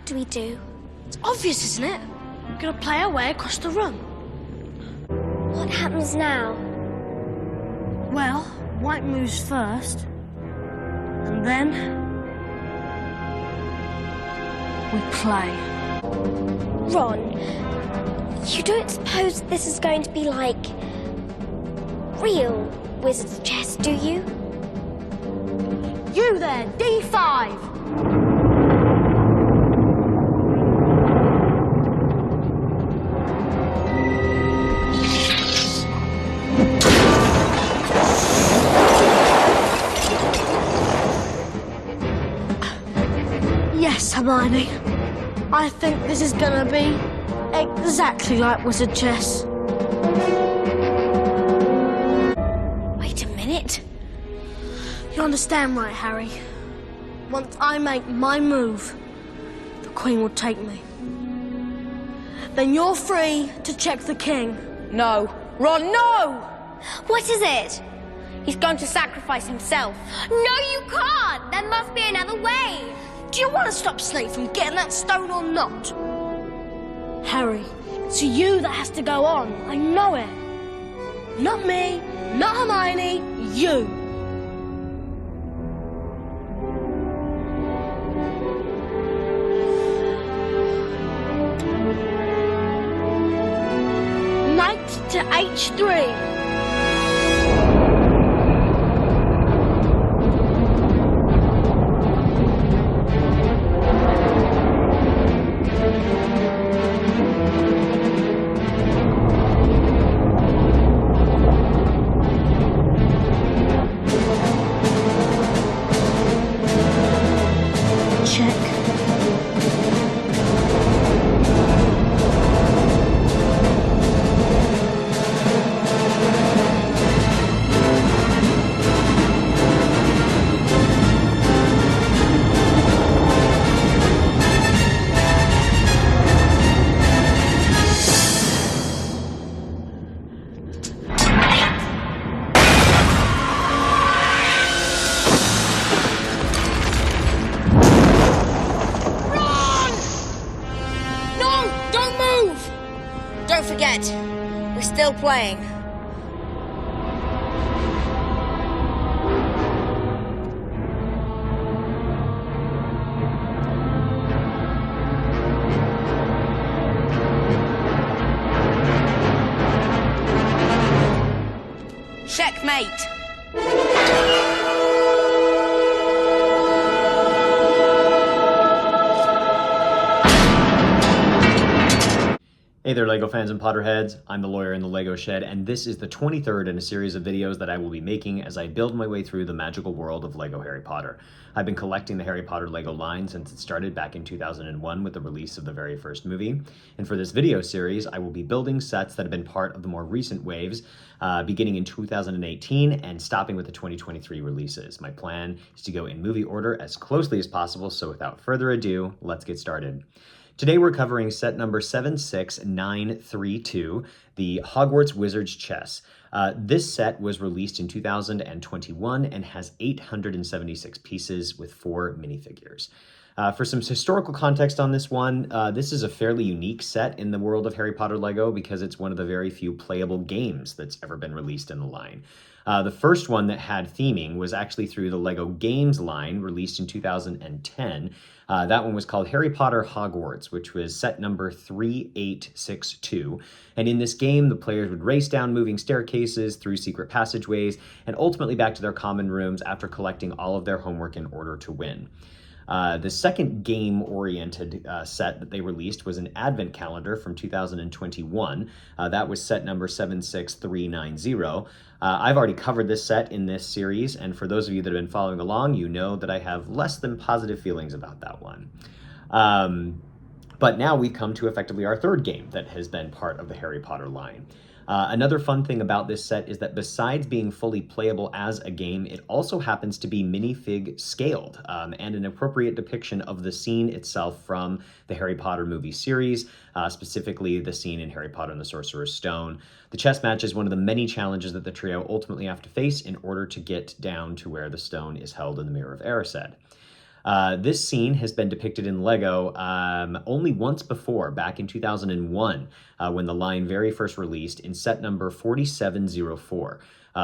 do we do? It's obvious, isn't it? We're gonna play our way across the room. What happens now? Well, White moves first, and then we play. Ron, you don't suppose this is going to be like real wizard's chess, do you? You there, D5! Yes, Hermione. I think this is gonna be exactly like wizard chess. Wait a minute. You understand, right, Harry? Once I make my move, the Queen will take me. Then you're free to check the King. No. Ron, no! What is it? He's going to sacrifice himself. No, you can't! There must be another way! Do you want to stop Snape from getting that stone or not? Harry, it's you that has to go on. I know it. Not me, not Hermione, you. Knight to H3. Don't forget, we're still playing. Checkmate. Hey there, LEGO fans and Potterheads. I'm the lawyer in the LEGO shed, and this is the 23rd in a series of videos that I will be making as I build my way through the magical world of LEGO Harry Potter. I've been collecting the Harry Potter LEGO line since it started back in 2001 with the release of the very first movie. And for this video series, I will be building sets that have been part of the more recent waves, beginning in 2018 and stopping with the 2023 releases. My plan is to go in movie order as closely as possible, so without further ado, let's get started. Today we're covering set number 76932, the Hogwarts Wizard's Chess. This set was released in 2021 and has 876 pieces with 4 minifigures. For some historical context on this one, this is a fairly unique set in the world of Harry Potter LEGO because it's one of the very few playable games that's ever been released in the line. The first one that had theming was actually through the LEGO Games line, released in 2010. That one was called Harry Potter Hogwarts, which was set number 3862. And in this game, the players would race down moving staircases through secret passageways and ultimately back to their common rooms after collecting all of their homework in order to win. The second game-oriented set that they released was an advent calendar from 2021. That was set number 76390. I've already covered this set in this series, and for those of you that have been following along, you know that I have less than positive feelings about that one. But now we've come to effectively our third game that has been part of the Harry Potter line. Another fun thing about this set is that besides being fully playable as a game, it also happens to be minifig scaled and an appropriate depiction of the scene itself from the Harry Potter movie series, specifically the scene in Harry Potter and the Sorcerer's Stone. The chess match is one of the many challenges that the trio ultimately have to face in order to get down to where the stone is held in the Mirror of Erised. This scene has been depicted in Lego only once before, back in 2001, when the line very first released in set number 4704.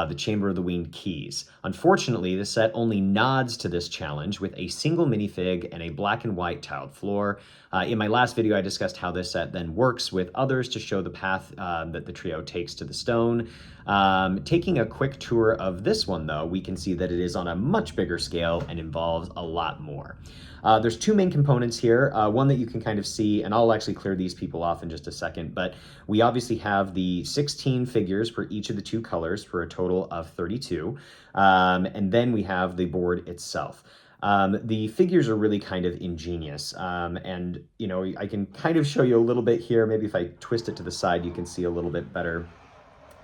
The Chamber of the Winged Keys. Unfortunately, the set only nods to this challenge with a single minifig and a black and white tiled floor. In my last video, I discussed how this set then works with others to show the path that the trio takes to the stone. Taking a quick tour of this one, though, we can see that it is on a much bigger scale and involves a lot more. There's two main components here, one that you can kind of see, and I'll actually clear these people off in just a second, but we obviously have the 16 figures for each of the two colors for a total of 32, and then we have the board itself. The figures are really kind of ingenious, and you know, I can kind of show you a little bit here. Maybe if I twist it to the side, you can see a little bit better.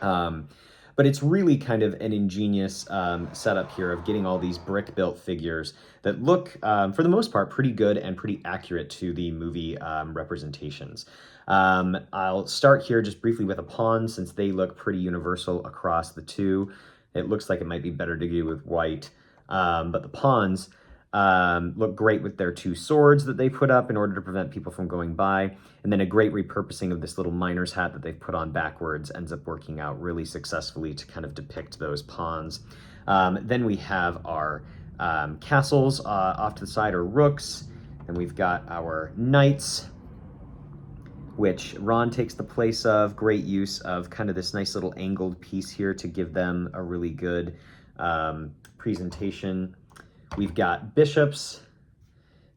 But it's really kind of an ingenious setup here of getting all these brick-built figures that look, for the most part, pretty good and pretty accurate to the movie representations. I'll start here just briefly with a pawn, since they look pretty universal across the two. It looks like it might be better to do with white, but the pawns look great with their two swords that they put up in order to prevent people from going by. And then a great repurposing of this little miner's hat that they've put on backwards ends up working out really successfully to kind of depict those pawns. Then we have our castles off to the side, or rooks. And we've got our knights, which Ron takes the place of. Great use of kind of this nice little angled piece here to give them a really good presentation. We've got bishops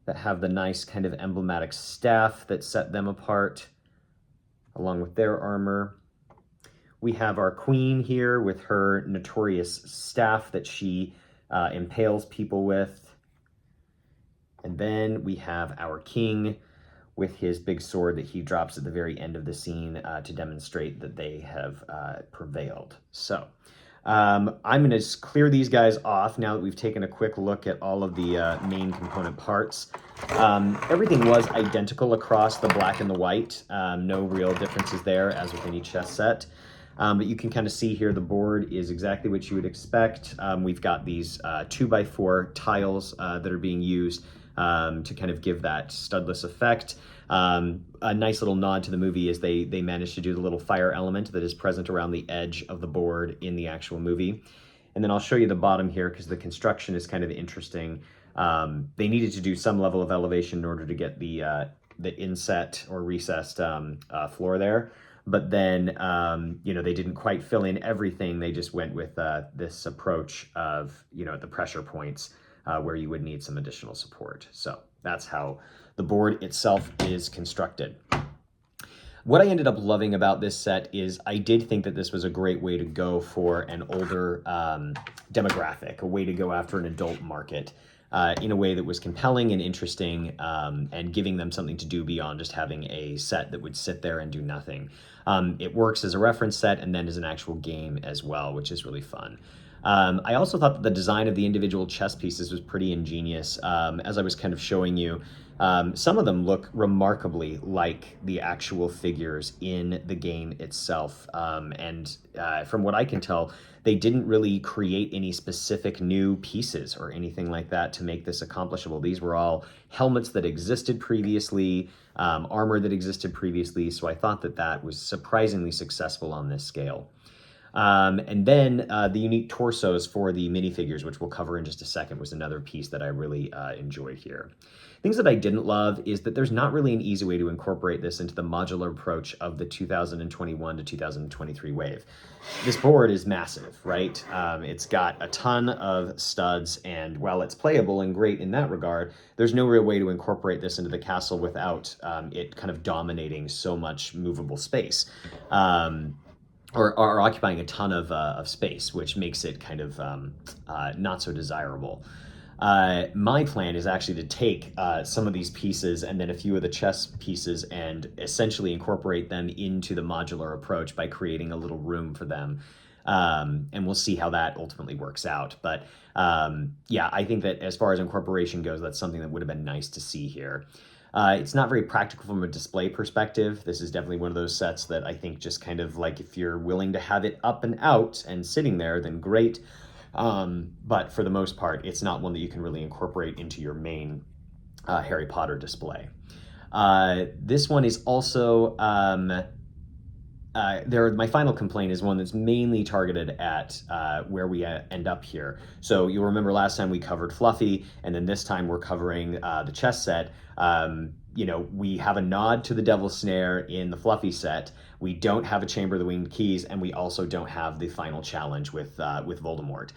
that have the nice kind of emblematic staff that set them apart, along with their armor. We have our queen here with her notorious staff that she impales people with. And then we have our king with his big sword that he drops at the very end of the scene to demonstrate that they have prevailed. So I'm going to clear these guys off now that we've taken a quick look at all of the main component parts. Everything was identical across the black and the white. No real differences there, as with any chess set. But you can kind of see here the board is exactly what you would expect. We've got these 2x4 tiles that are being used to kind of give that studless effect. A nice little nod to the movie is they managed to do the little fire element that is present around the edge of the board in the actual movie. And then I'll show you the bottom here because the construction is kind of interesting. They needed to do some level of elevation in order to get the inset or recessed floor there. But then, you know, they didn't quite fill in everything. They just went with this approach of, you know, the pressure points where you would need some additional support. So that's how the board itself is constructed. What I ended up loving about this set is I did think that this was a great way to go for an older demographic, a way to go after an adult market in a way that was compelling and interesting and giving them something to do beyond just having a set that would sit there and do nothing. It works as a reference set and then as an actual game as well, which is really fun. I also thought that the design of the individual chess pieces was pretty ingenious. As I was kind of showing you, some of them look remarkably like the actual figures in the game itself. And from what I can tell, they didn't really create any specific new pieces or anything like that to make this accomplishable. These were all helmets that existed previously, armor that existed previously. So I thought that that was surprisingly successful on this scale. And then the unique torsos for the minifigures, which we'll cover in just a second, was another piece that I really enjoyed here. Things that I didn't love is that there's not really an easy way to incorporate this into the modular approach of the 2021 to 2023 wave. This board is massive, right? It's got a ton of studs, and while it's playable and great in that regard, there's no real way to incorporate this into the castle without it kind of dominating so much movable space. Or occupying a ton of space, which makes it kind of not so desirable. My plan is actually to take some of these pieces and then a few of the chess pieces and essentially incorporate them into the modular approach by creating a little room for them. And we'll see how that ultimately works out. But yeah, I think that as far as incorporation goes, that's something that would have been nice to see here. It's not very practical from a display perspective. This is definitely one of those sets that I think just kind of like if you're willing to have it up and out and sitting there, then great. But for the most part, it's not one that you can really incorporate into your main Harry Potter display. This one is also my final complaint is one that's mainly targeted at where we end up here. So you'll remember last time we covered Fluffy, and then this time we're covering the chess set. We have a nod to the Devil's Snare in the Fluffy set. We don't have a Chamber of the Winged Keys, and we also don't have the final challenge with Voldemort.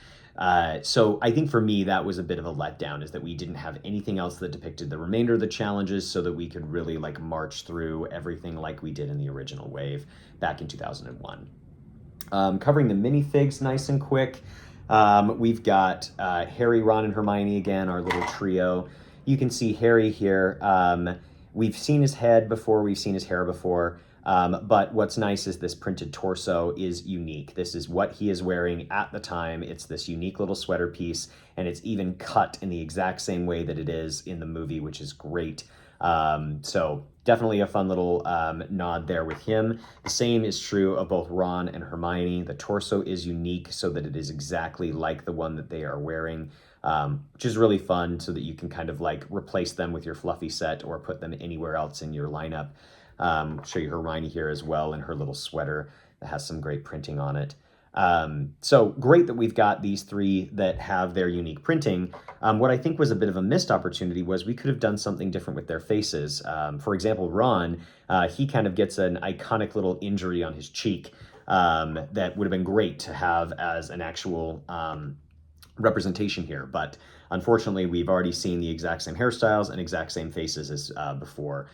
So I think for me, that was a bit of a letdown, is that we didn't have anything else that depicted the remainder of the challenges so that we could really march through everything like we did in the original wave back in 2001. Covering the minifigs nice and quick. We've got Harry, Ron, and Hermione again, our little trio. You can see Harry here. We've seen his head before, we've seen his hair before. But what's nice is this printed torso is unique. This is what he is wearing at the time. It's this unique little sweater piece, and it's even cut in the exact same way that it is in the movie, which is great. So definitely a fun little nod there with him. The same is true of both Ron and Hermione. The torso is unique so that it is exactly like the one that they are wearing, which is really fun, so that you can kind of replace them with your Fluffy set or put them anywhere else in your lineup. Show you Hermione here as well in her little sweater that has some great printing on it. So great that we've got these three that have their unique printing. What I think was a bit of a missed opportunity was we could have done something different with their faces. For example, Ron, he kind of gets an iconic little injury on his cheek that would have been great to have as an actual representation here. But unfortunately, we've already seen the exact same hairstyles and exact same faces as before.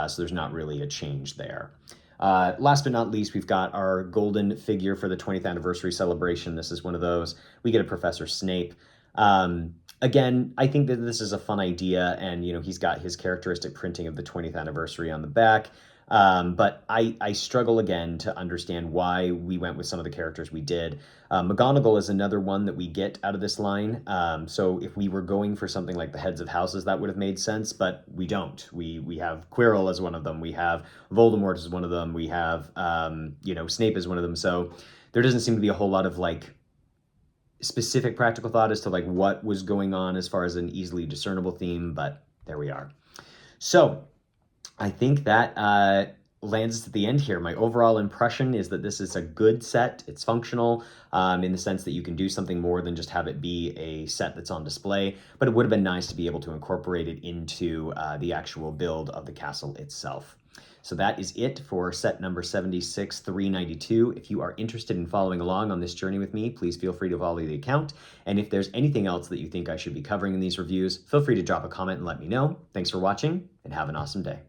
So there's not really a change there. Last but not least, we've got our golden figure for the 20th anniversary celebration. This is one of those. We get a Professor Snape. Again, I think that this is a fun idea, and he's got his characteristic printing of the 20th anniversary on the back. But I struggle again to understand why we went with some of the characters we did. McGonagall is another one that we get out of this line. So if we were going for something like the heads of houses, that would have made sense, but we don't. We have Quirrell as one of them. We have Voldemort as one of them. We have, Snape as one of them. So there doesn't seem to be a whole lot of specific practical thought as to what was going on as far as an easily discernible theme, but there we are. So I think that lands us at the end here. My overall impression is that this is a good set. It's functional in the sense that you can do something more than just have it be a set that's on display, but it would have been nice to be able to incorporate it into the actual build of the castle itself. So that is it for set number 76392. If you are interested in following along on this journey with me, please feel free to follow the account. And if there's anything else that you think I should be covering in these reviews, feel free to drop a comment and let me know. Thanks for watching, and have an awesome day.